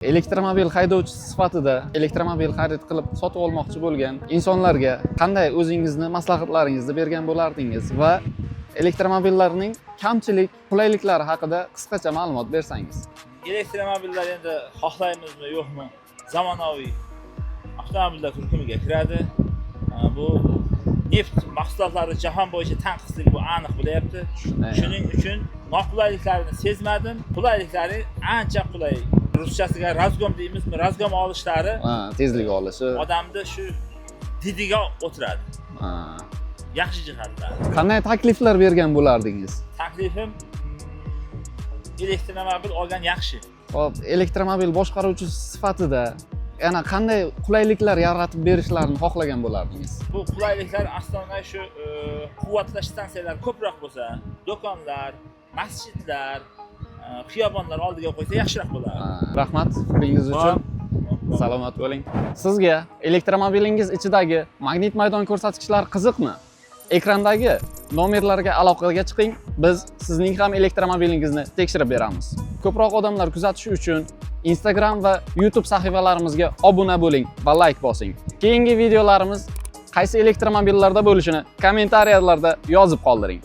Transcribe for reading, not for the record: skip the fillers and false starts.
Elektromobil haydovchisi sifatida elektromobil xarid qilib sotib olmoqchi bo'lgan insonlarga qanday o'zingizni maslahatlaringizni bergan bo'lardingiz va elektromobillarning kamchilik, qulayliklari haqida qisqacha ma'lumot bersangiz. Elektromobillar endi xohlaymizmi, yo'qmi, zamonaviy avtomobillar turkumiga kiradi. Bu neft mahsulotlari jahon bo'yicha tanqisligi bu aniq bo'lyapti. Shuning uchun noqulayliklarini sezmadim. Qulayliklari ancha qulay. Ruschasiga razgom deymizmi, razgom olishlari, Tezlik olishi odamni shu didiga o'tiradi. Yaxshi jihatlar. Qanday takliflar bergan bo'lardingiz? Taklifim elektromobil olgan yaxshi. Hop, elektromobil boshqaruvchisi sifatida yana qanday qulayliklar yaratib berishlarini xohlagan bo'lardingiz? Bu qulayliklar aslida shu quvvatlash stansiyalari ko'proq bo'lsa, do'konlar, masjidlar, xiyobonlar oldiga qo'ysa yaxshiroq bo'ladi. Rahmat fikringiz uchun. Salomat bo'ling. Sizga elektromobilingiz ichidagi magnit maydon ko'rsatkichlari qiziqmi? Ekrandagi nomerlarga aloqaga chiqing. Biz sizning ham elektromobilingizni tekshirib beramiz. Ko'proq odamlar kuzatishi uchun Instagram va YouTube sahifalarimizga obuna bo'ling va like bosing. Keyingi videolarimiz qaysi elektromobillarda bo'lishini kommentariyalarda yozib qoldiring.